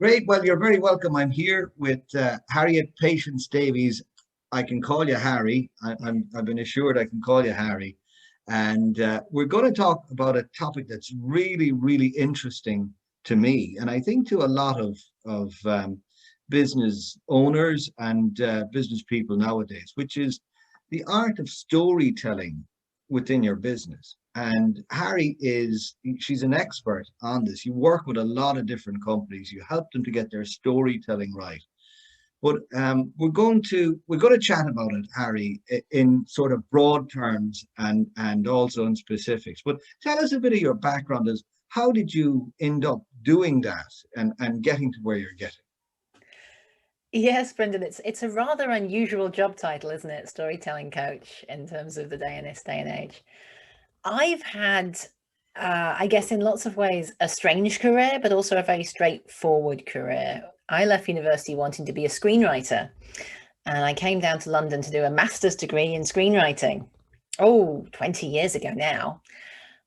Great. Well, you're very welcome. I'm here with Harriet Patience Davies. I can call you Harry. I've been assured I can call you Harry. And we're going to talk about a topic that's really, really interesting to me, and I think to a lot of business owners and business people nowadays, which is the art of storytelling within your business. And she's an expert on this. You work with a lot of different companies. You help them to get their storytelling right. But we're going to chat about it, Harry, in sort of broad terms and also in specifics. But tell us a bit of your background. As how did you end up doing that and getting to where you're getting? Yes, Brendan, it's a rather unusual job title, isn't it? Storytelling coach in terms of the day in this day and age. I've had, I guess, in lots of ways, a strange career, but also a very straightforward career. I left university wanting to be a screenwriter, and I came down to London to do a master's degree in screenwriting. Oh, 20 years ago now.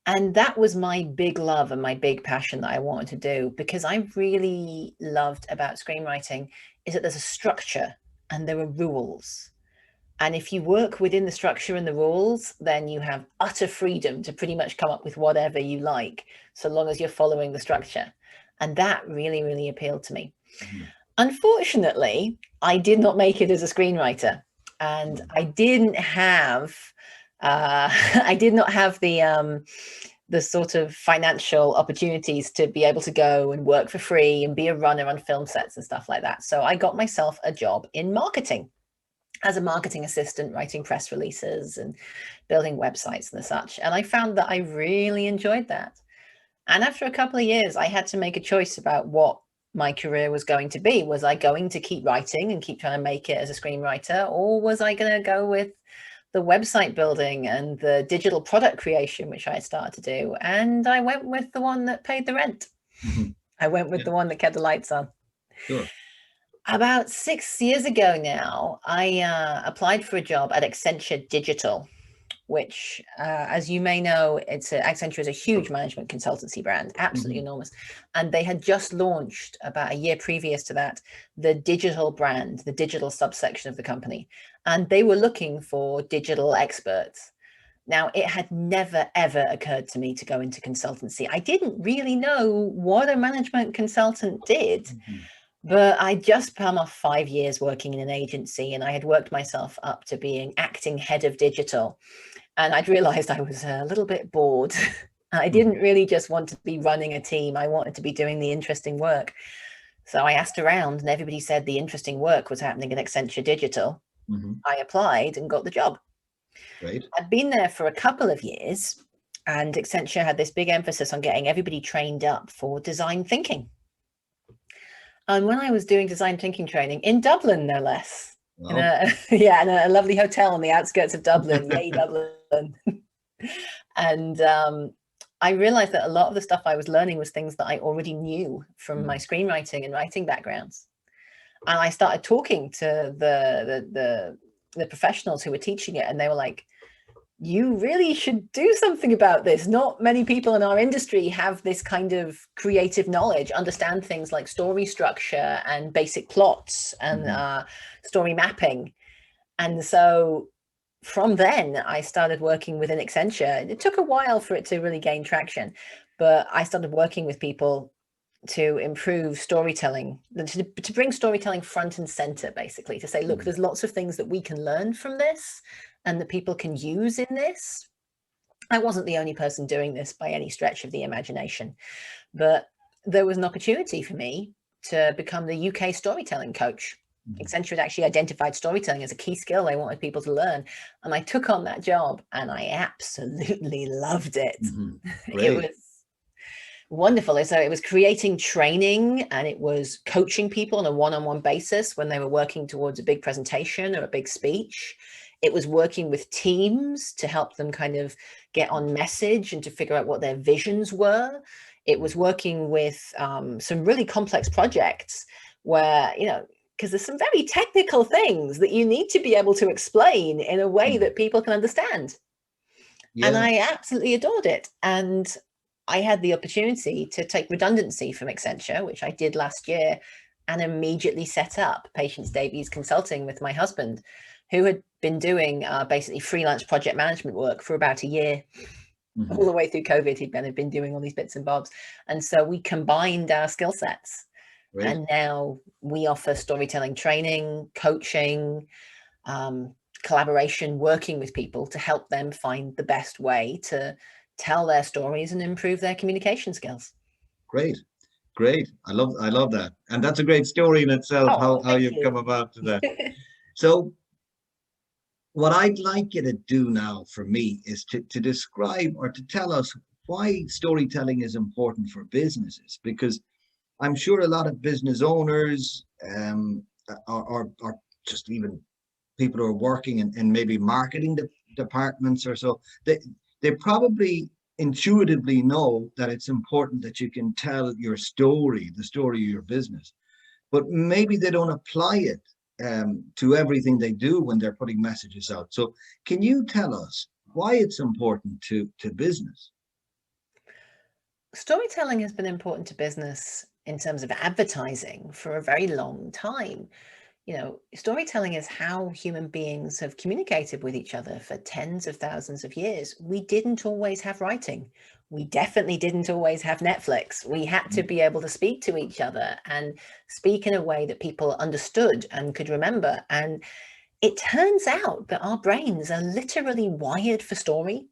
And that was my big love and my big passion that I wanted to do, because I really loved about screenwriting is that there's a structure and there are rules. And if you work within the structure and the rules, then you have utter freedom to pretty much come up with whatever you like, so long as you're following the structure. And that really, really appealed to me. Mhm. Unfortunately, I did not make it as a screenwriter, and I didn't have I did not have the sort of financial opportunities to be able to go and work for free and be a runner on film sets and stuff like that. So I got myself a job in marketing as a marketing assistant, writing press releases and building websites and such. And I found that I really enjoyed that. And after a couple of years, I had to make a choice about what my career was going to be. Was I going to keep writing and keep trying to make it as a screenwriter, or was I going to go with the website building and the digital product creation, which I started to do? And I went with the one that paid the rent. Mhm. I went with Yeah, the one that kept the lights on. sure. About 6 years ago now, I applied for a job at Accenture Digital, which, as you may know, Accenture is a huge management consultancy brand, absolutely Mhm. enormous. And they had just launched, about a year previous to that, the digital brand, the digital subsection of the company. And they were looking for digital experts. Now, it had never, ever occurred to me to go into consultancy. I didn't really know what a management consultant did. Mhm. But I just come off 5 years working in an agency, and I had worked myself up to being acting head of digital. And I'd realized I was a little bit bored. I didn't Mhm. really just want to be running a team. I wanted to be doing the interesting work. So I asked around, and everybody said the interesting work was happening at Accenture Digital. Mhm. I applied and got the job. Great. I'd been there for a couple of years, and Accenture had this big emphasis on getting everybody trained up for design thinking. And when I was doing design thinking training in Dublin, no less, in Wow. a yeah, in a lovely hotel on the outskirts of Dublin, yay Dublin. And I realized that a lot of the stuff I was learning was things that I already knew from my Mhm. screenwriting and writing backgrounds. And I started talking to the professionals who were teaching it, and they were like, you really should do something about this. Not many people in our industry have this kind of creative knowledge, understand things like story structure and basic plots and Mhm. story mapping. And so from then, I started working within Accenture. It took a while for it to really gain traction, but I started working with people to improve storytelling, to bring storytelling front and center, basically, to say, look, Mhm. there's lots of things that we can learn from this and that people can use in this. I wasn't the only person doing this by any stretch of the imagination, but there was an opportunity for me to become the UK storytelling coach. Mhm. Accenture had actually identified storytelling as a key skill they wanted people to learn. And I took on that job and I absolutely loved it. Mhm. It Great. was wonderful. So it was creating training and it was coaching people on a one-on-one basis when they were working towards a big presentation or a big speech. It was working with teams to help them kind of get on message and to figure out what their visions were. It was working with some really complex projects where, because there's some very technical things that you need to be able to explain in a way Mhm. that people can understand. And Yeah. I absolutely adored it. And I had the opportunity to take redundancy from Accenture, which I did last year, and immediately set up Patience Davies Consulting with my husband, who had been doing basically freelance project management work for about a year. All the way through COVID, he'd been doing all these bits and bobs. And so we combined our skill sets. Great. And now we offer storytelling training, coaching, collaboration, working with people to help them find the best way to tell their stories and improve their communication skills. Great. Great. I love that. And that's a great story in itself, Oh, how thank you've you. come about to that. So what I'd like you to do now for me is to describe or to tell us why storytelling is important for businesses, because I'm sure a lot of business owners or just even people who are working in maybe marketing departments or so, they probably intuitively know that it's important that you can tell your story, the story of your business, but maybe they don't apply it to everything they do when they're putting messages out. So can you tell us why it's important to business? Storytelling has been important to business in terms of advertising for a very long time. You know, storytelling is how human beings have communicated with each other for tens of thousands of years. We didn't always have writing. We definitely didn't always have Netflix. We had to be able to speak to each other and speak in a way that people understood and could remember. And it turns out that our brains are literally wired for story.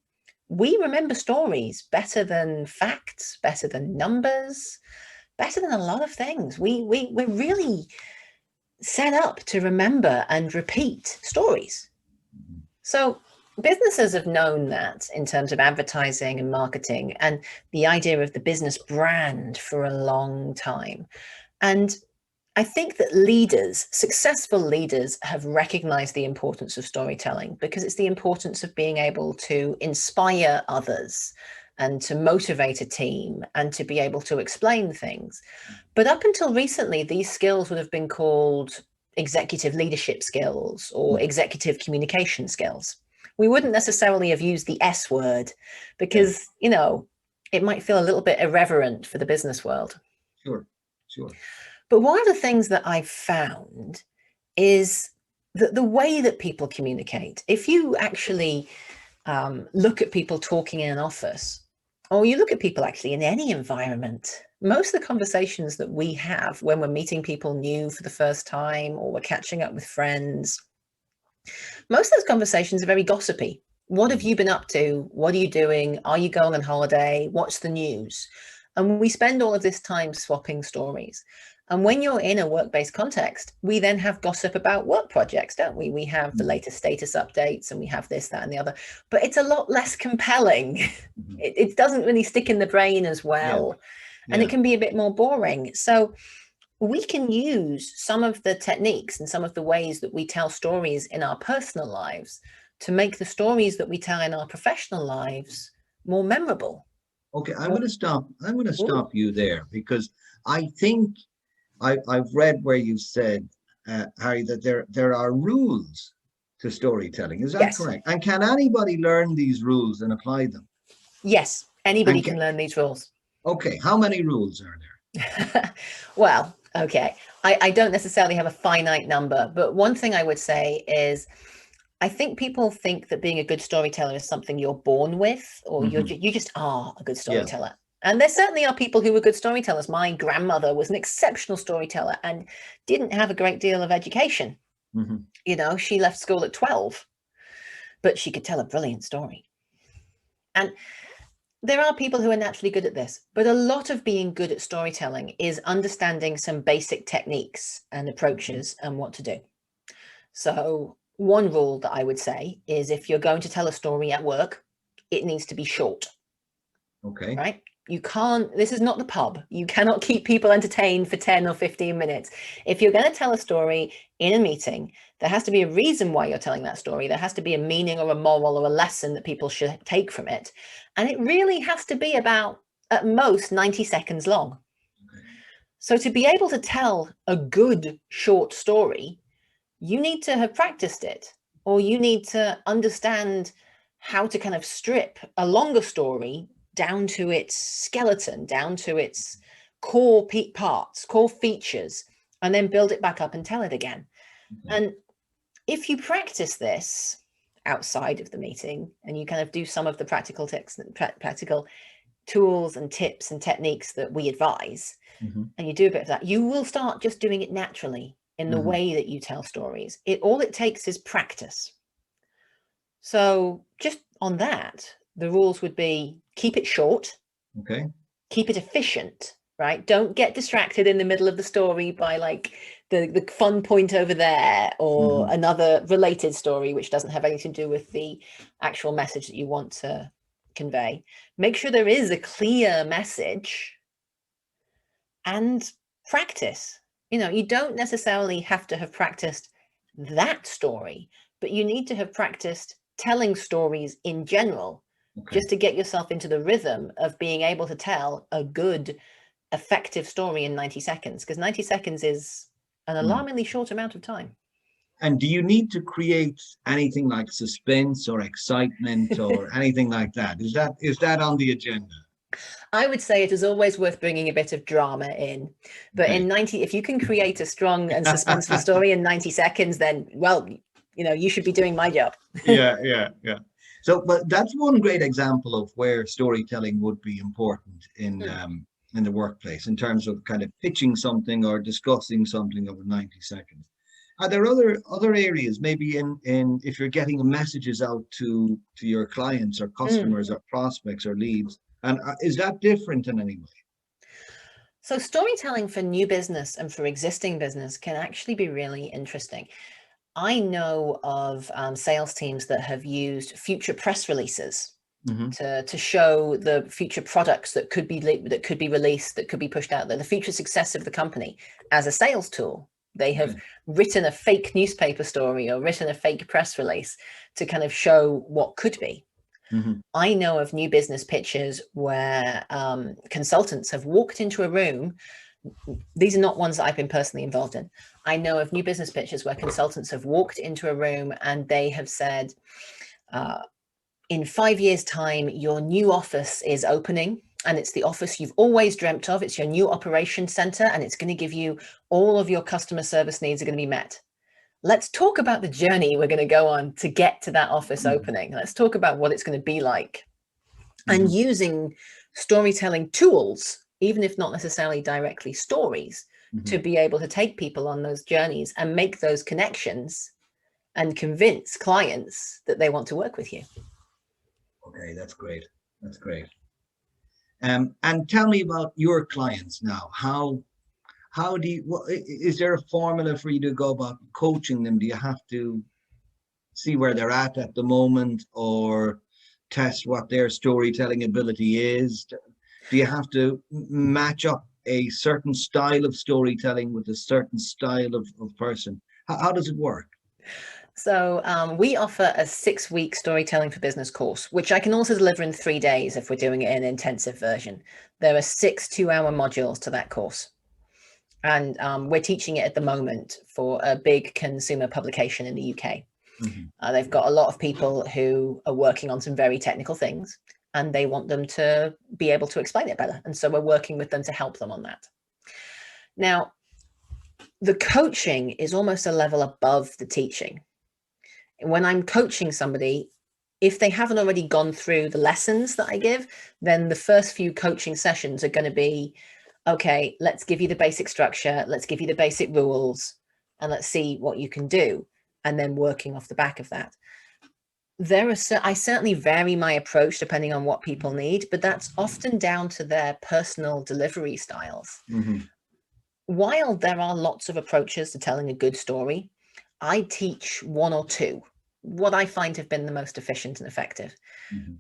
We remember stories better than facts, better than numbers, better than a lot of things. We're really set up to remember and repeat stories. So businesses have known that in terms of advertising and marketing and the idea of the business brand for a long time. And I think that leaders, successful leaders, have recognized the importance of storytelling because it's the importance of being able to inspire others and to motivate a team and to be able to explain things. But up until recently, these skills would have been called executive leadership skills or executive communication skills. We wouldn't necessarily have used the S word because, you know, it might feel a little bit irreverent for the business world. Sure, sure. But one of the things that I've found is that the way that people communicate, if you actually look at people talking in an office, or you look at people actually in any environment, most of the conversations that we have when we're meeting people new for the first time or we're catching up with friends, most of those conversations are very gossipy. What have you been up to? What are you doing? Are you going on holiday? What's the news? And we spend all of this time swapping stories. And when you're in a work-based context, we then have gossip about work projects, don't we? We have the latest status updates and we have this, that, and the other, but it's a lot less compelling. It doesn't really stick in the brain as well. And it can be a bit more boring. So we can use some of the techniques and some of the ways that we tell stories in our personal lives to make the stories that we tell in our professional lives more memorable. Okay, I'm going to stop. I'm going to stop you there because I think I've read where you said, Harry, that there are rules to storytelling. Is that correct? And can anybody learn these rules and apply them? Yes, anybody can learn these rules. Okay, how many rules are there? Well, okay, I don't necessarily have a finite number, but one thing I would say is I think people think that being a good storyteller is something you're born with, or you just are a good storyteller. And there certainly are people who were good storytellers. My grandmother was an exceptional storyteller and didn't have a great deal of education. You know, she left school at 12, but she could tell a brilliant story. And there are people who are naturally good at this, but a lot of being good at storytelling is understanding some basic techniques and approaches and what to do. So one rule that I would say is if you're going to tell a story at work, it needs to be short. Okay. Right? You can't, this is not the pub. You cannot keep people entertained for 10 or 15 minutes. If you're going to tell a story in a meeting, there has to be a reason why you're telling that story. There has to be a meaning or a moral or a lesson that people should take from it. And it really has to be about, at most, 90 seconds long. Okay. So to be able to tell a good short story, you need to have practiced it, or you need to understand how to kind of strip a longer story down to its skeleton, down to its core parts, core features, and then build it back up and tell it again. Okay. And if you practice this outside of the meeting and you kind of do some of the practical practical tools and tips and techniques that we advise, and you do a bit of that, you will start just doing it naturally in the way that you tell stories. All it takes is practice. So just on that, the rules would be keep it short, Okay. keep it efficient, right? Don't get distracted in the middle of the story by like the fun point over there or another related story which doesn't have anything to do with the actual message that you want to convey. Make sure there is a clear message and practice. You know, you don't necessarily have to have practiced that story, but you need to have practiced telling stories in general, just to get yourself into the rhythm of being able to tell a good, effective story in 90 seconds, because 90 seconds is an alarmingly short amount of time. And do you need to create anything like suspense or excitement or anything like that? Is that on the agenda? I would say it is always worth bringing a bit of drama in, but in 90, if you can create a strong and suspenseful story in 90 seconds, then, well, you know, you should be doing my job. Yeah. So, but that's one great example of where storytelling would be important in the workplace in terms of kind of pitching something or discussing something over 90 seconds. Are there other areas, maybe in if you're getting messages out to your clients or customers or prospects or leads, and is that different in any way? So storytelling for new business and for existing business can actually be really interesting. I know of sales teams that have used future press releases to show the future products that could be released, that could be pushed out there, the future success of the company as a sales tool. They have written a fake newspaper story or written a fake press release to kind of show what could be. I know of new business pitches where consultants have walked into a room. These are not ones that I've been personally involved in. I know of new business pitches where consultants have walked into a room and they have said, in 5 years' time, your new office is opening and it's the office you've always dreamt of. It's your new operations center and it's going to give you all of your customer service needs are going to be met. Let's talk about the journey we're going to go on to get to that office opening. Let's talk about what it's going to be like. And using storytelling tools, even if not necessarily directly stories, to be able to take people on those journeys and make those connections and convince clients that they want to work with you. Okay, that's great. That's great. And tell me about your clients now. How do you, is there a formula for you to go about coaching them? Do you have to see where they're at the moment, or test what their storytelling ability is? Do you have to match up a certain style of storytelling with a certain style of person? How does it work? So we offer a 6-week storytelling for business course, which I can also deliver in 3 days if we're doing it in an intensive version. There are 6 2-hour modules to that course. And we're teaching it at the moment for a big consumer publication in the UK. They've got a lot of people who are working on some very technical things and they want them to be able to explain it better. And so we're working with them to help them on that. Now, the coaching is almost a level above the teaching. When I'm coaching somebody, if they haven't already gone through the lessons that I give, then the first few coaching sessions are going to be, okay, let's give you the basic structure, let's give you the basic rules, and let's see what you can do. And then working off the back of that. I certainly vary my approach depending on what people need, but that's often down to their personal delivery styles. While there are lots of approaches to telling a good story, I teach 1 or 2, what I find have been the most efficient and effective.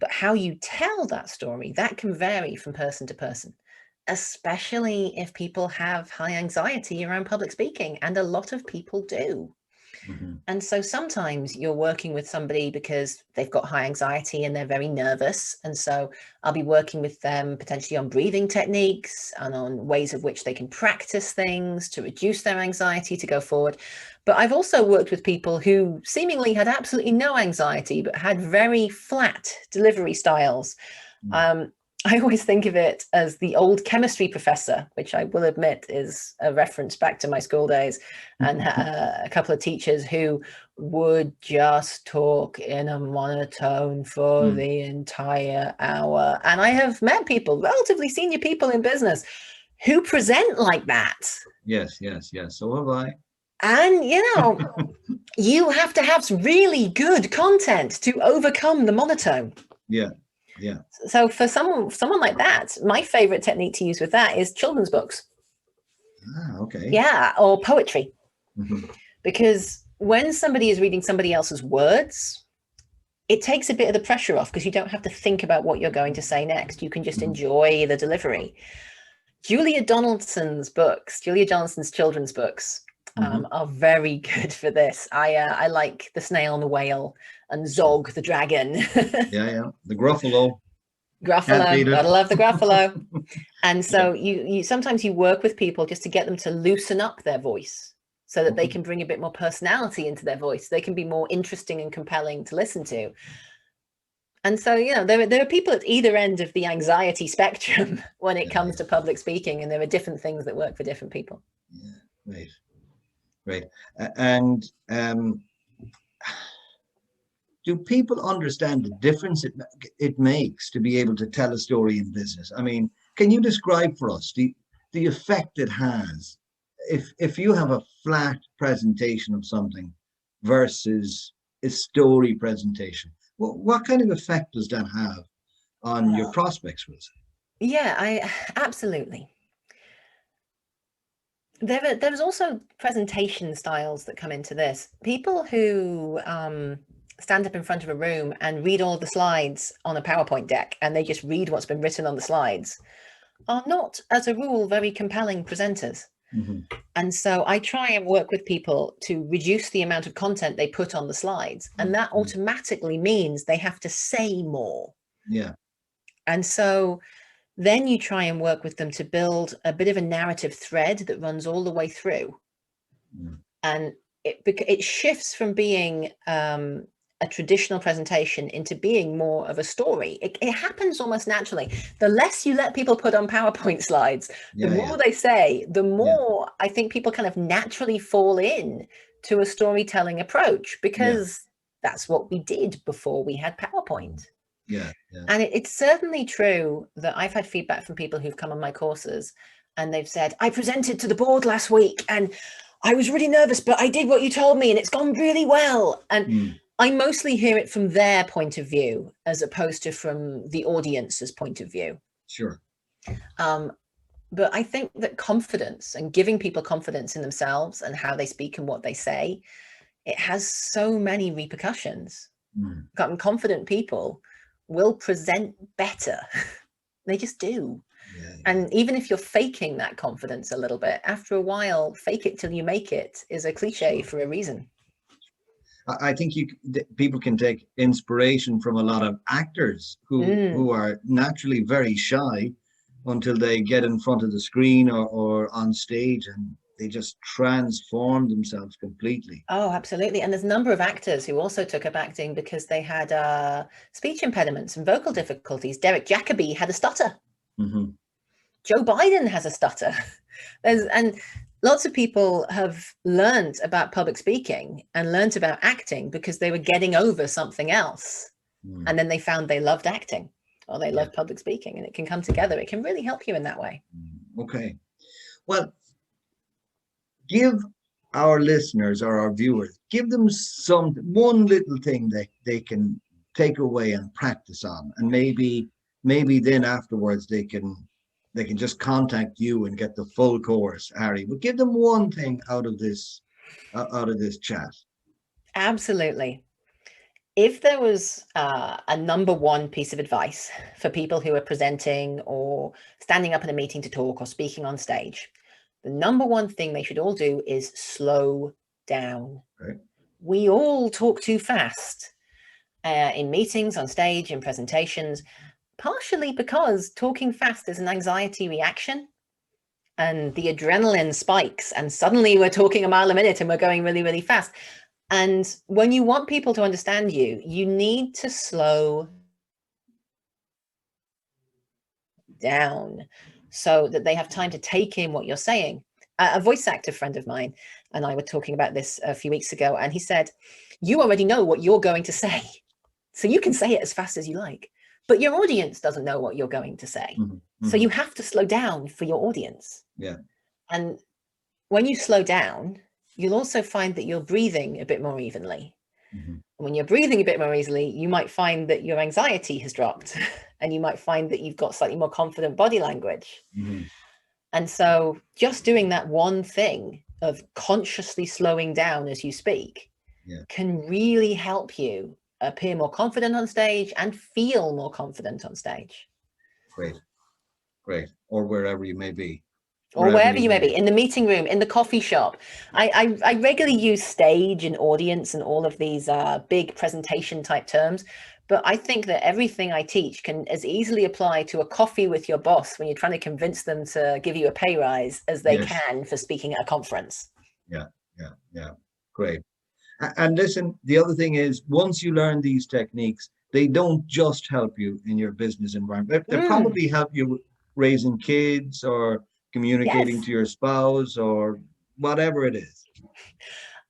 But how you tell that story, that can vary from person to person, especially if people have high anxiety around public speaking, and a lot of people do. And so sometimes you're working with somebody because they've got high anxiety and they're very nervous. And so I'll be working with them potentially on breathing techniques and on ways of which they can practice things to reduce their anxiety to go forward. But I've also worked with people who seemingly had absolutely no anxiety, but had very flat delivery styles. I always think of it as the old chemistry professor, which I will admit is a reference back to my school days, and a couple of teachers who would just talk in a monotone for the entire hour. And I have met people, relatively senior people in business, who present like that. Yes, yes, yes. So have I. And, you have to have really good content to overcome the monotone. Yeah, yeah. So for someone like that, my favorite technique to use with that is children's books. Ah, okay. Yeah, or poetry. Mm-hmm. Because when somebody is reading somebody else's words, it takes a bit of the pressure off because you don't have to think about what you're going to say next. You can just enjoy the delivery. Julia Donaldson's children's books are very good for this. I like The Snail and the Whale and Zog the Dragon. Yeah. The Gruffalo. Gruffalo, gotta love the Gruffalo. And so you sometimes you work with people just to get them to loosen up their voice so that they can bring a bit more personality into their voice. They can be more interesting and compelling to listen to. And so, there are people at either end of the anxiety spectrum when it comes to public speaking, and there are different things that work for different people. Yeah, right. And do people understand the difference it makes to be able to tell a story in business? I mean, can you describe for us the effect it has if you have a flat presentation of something versus a story presentation? What kind of effect does that have on your prospects? Yeah, absolutely. There's also presentation styles that come into this. People who stand up in front of a room and read all the slides on a PowerPoint deck, and they just read what's been written on the slides, are not, as a rule, very compelling presenters. And so I try and work with people to reduce the amount of content they put on the slides. And that automatically means they have to say more. Yeah. And so then you try and work with them to build a bit of a narrative thread that runs all the way through. And it shifts from being a traditional presentation into being more of a story. It happens almost naturally. The less you let people put on PowerPoint slides, the more they say, the more I think people kind of naturally fall in to a storytelling approach, because that's what we did before we had PowerPoint. And it's certainly true that I've had feedback from people who've come on my courses and they've said, I presented to the board last week and I was really nervous, but I did what you told me and it's gone really well. And I mostly hear it from their point of view as opposed to from the audience's point of view. Sure. But I think that confidence and giving people confidence in themselves and how they speak and what they say, it has so many repercussions. Confident people will present better. They just do. And even if you're faking that confidence a little bit, after a while, fake it till you make it is a cliche for a reason. I think people can take inspiration from a lot of actors who are naturally very shy until they get in front of the screen or on stage, and they just transform themselves completely. Oh, absolutely. And there's a number of actors who also took up acting because they had speech impediments and vocal difficulties. Derek Jacobi had a stutter. Joe Biden has a stutter. And lots of people have learned about public speaking and learned about acting because they were getting over something else. And then they found they loved acting or they loved public speaking, and it can come together. It can really help you in that way. Okay. Well, give our listeners or our viewers, give them one little thing that they can take away and practice on, and maybe then afterwards they can just contact you and get the full course, Harry. But give them one thing out of this chat. Absolutely. If there was a number one piece of advice for people who are presenting or standing up in a meeting to talk or speaking on stage, the number one thing they should all do is slow down. Right. We all talk too fast in meetings, on stage, in presentations, partially because talking fast is an anxiety reaction and the adrenaline spikes and suddenly we're talking a mile a minute and we're going really, really fast. And when you want people to understand you, you need to slow down so that they have time to take in what you're saying. A voice actor friend of mine and I were talking about this a few weeks ago, and he said, you already know what you're going to say, so you can say it as fast as you like, but your audience doesn't know what you're going to say. So you have to slow down for your audience. Yeah. And when you slow down, you'll also find that you're breathing a bit more evenly. When you're breathing a bit more easily, you might find that your anxiety has dropped and you might find that you've got slightly more confident body language. And so just doing that one thing of consciously slowing down as you speak can really help you appear more confident on stage and feel more confident on stage. Great. Great. Or wherever you may be. Or wherever you may be, in the meeting room, in the coffee shop. I regularly use stage and audience and all of these big presentation type terms, but I think that everything I teach can as easily apply to a coffee with your boss when you're trying to convince them to give you a pay rise as they can for speaking at a conference. Yeah. Great. And listen, the other thing is, once you learn these techniques, they don't just help you in your business environment. They probably help you raising kids or communicating to your spouse or whatever it is.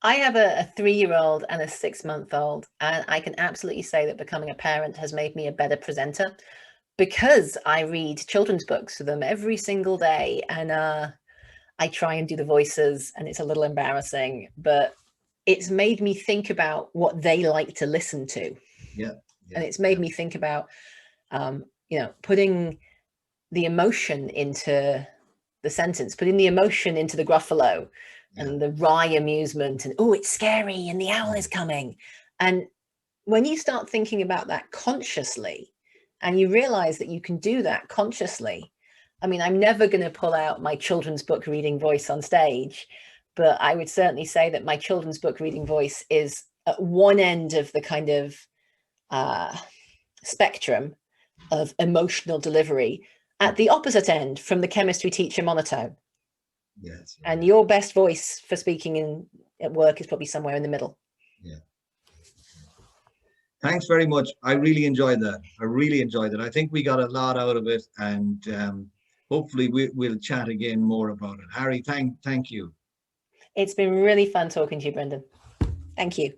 I have a 3-year-old and a 6-month-old, and I can absolutely say that becoming a parent has made me a better presenter because I read children's books to them every single day, and I try and do the voices, and it's a little embarrassing, but it's made me think about what they like to listen to. And it's made me think about, putting the emotion into the sentence, putting the emotion into the gruffalo and the wry amusement and, oh, it's scary and the owl is coming. And when you start thinking about that consciously and you realize that you can do that consciously, I mean, I'm never going to pull out my children's book reading voice on stage, but I would certainly say that my children's book reading voice is at one end of the kind of spectrum of emotional delivery, at the opposite end from the chemistry teacher monotone. And your best voice for speaking at work is probably somewhere in the middle. Thanks very much. I really enjoyed that. I think we got a lot out of it, and hopefully we'll chat again more about it. Harry, thank you. It's been really fun talking to you, Breandan. Thank you.